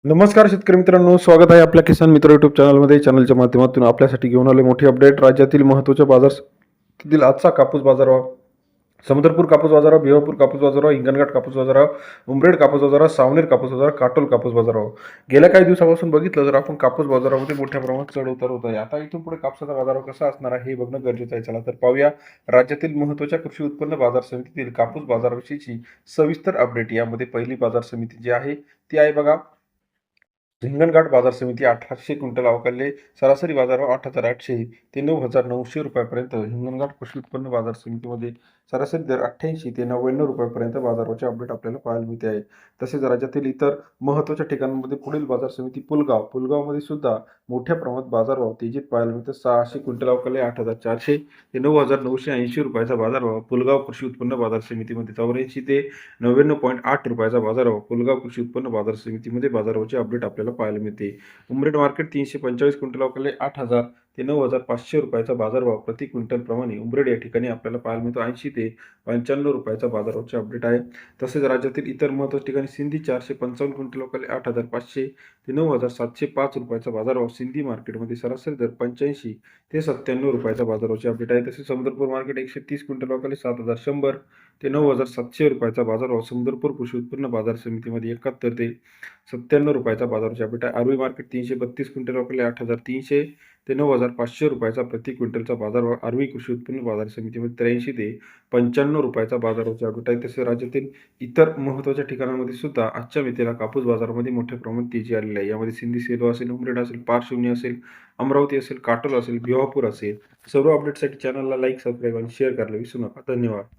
नमस्कार शेतकरी मित्रांनो, स्वागत आहे आपल्या किसान मित्र युट्यूब चॅनलमध्ये. चॅनलच्या माध्यमातून आपल्यासाठी घेऊन आले मोठी अपडेट. राज्यातील महत्त्वाच्या बाजार समितीतील आजचा कापूस बाजारभाव. समुद्रपूर कापूस बाजारभाव, भिवापूर कापूस बाजारभाव, हिंगणघाट कापूस बाजारभाव, उमरेड कापूस बाजारभाव, सावनेर कापूस बाजारभाव, काटोल कापूस बाजारभाव. गेल्या काही दिवसापासून बघितलं तर आपण कापूस बाजारामध्ये मोठ्या प्रमाणात चढ उतार होत आहे. आता इथून पुढे कापसाचा बाजारभाव कसा असणार आहे हे बघणं गरजेचं आहे. चला तर पाहूया राज्यातील महत्त्वाच्या कृषी उत्पन्न बाजार समितीतील कापूस बाजाराविषयीची सविस्तर अपडेट. यामध्ये पहिली बाजार समिती जी आहे ती आहे बघा हिंगणघाट बाजार समिती. 1800 क्विंटल अवकाले सरासरी बाजारभाव 8,800 ते 9,900 रुपयापर्यंत. हिंगणघाट कृषी उत्पन्न बाजार समितीमध्ये सरासरी दर 88 ते 99 रुपयापर्यंत बाजाराचे अपडेट आपल्याला पाहायला मिळते आहे. तसेच राज्यातील इतर महत्त्वाच्या ठिकाणांमध्ये पुढील बाजार समिती पुलगावमध्ये सुद्धा मोठ्या प्रमाणात बाजारभाव तेजीत पाहायला मिळतात. 600 क्विंटल अवकाले 8,400 ते 9,980 रुपयाचा बाजारभाव पुलगाव कृषी उत्पन्न बाजार समितीमध्ये. 84 ते 99.8 रुपयाचा बाजारभाव पुलगाव कृषी उत्पन्न बाजार समितीमध्ये बाजारभावाचे अपडेट आपल्याला पाहायला मिळते. उमरेड मार्केट 345 क्विंटल अवकाले 8,000 ते 9,500 रुपयाचा बाजारभाव प्रति क्विंटल प्रमाणे उमरेड या ठिकाणी आपल्याला पाहायला मिळतो. 80 ते 95 रुपयाचा बाजारभावाचे अपडेट आहे. तसेच राज्यातील इतर महत्त्वाच्या ठिकाणी सिंधी 455 क्विंटल अवकाले 8,500 ते 9,705 रुपयाचा बाजारभाव सिंधी मार्केटमध्ये सरासरी दर 85 ते 97 रुपयाचा बाजारभावाचे अपडेट आहे. तसेच समुद्रपूर मार्केट 130 क्विंटल अवकाले 7,100 ते 9,700 रुपयाचा बाजारभाव समुद्रपूर कृषी उत्पन्न बाजार समितीमध्ये 71 ते 97 रुपयाचा बाजाराचे अपडेट आहे. आर्वी मार्केट 332 क्विंटल अवकाले 8,300 ते 9,500 रुपयाचा प्रति क्विंटलचा बाजारभाव आर्वी कृषी उत्पन्न बाजार समितीमध्ये 83 ते 95 रुपयाचा बाजाराचे अपडेट आहे. तसेच राज्यातील इतर महत्त्वाच्या ठिकाणांमध्ये सुद्धा आजच्या मितीला कापूस बाजारामध्ये मोठ्या प्रमाणात तेजी आलेली आहे. यामध्ये सिंधी सेलो असेल, उमरेड असेल, पारशिवनी असेल, अमरावती असेल, काटोल असेल, भिवापूर असेल. सर्व अपडेटसाठी चॅनलला लाईक, सबस्क्राईब आणि शेअर करायला विसरू नका. धन्यवाद.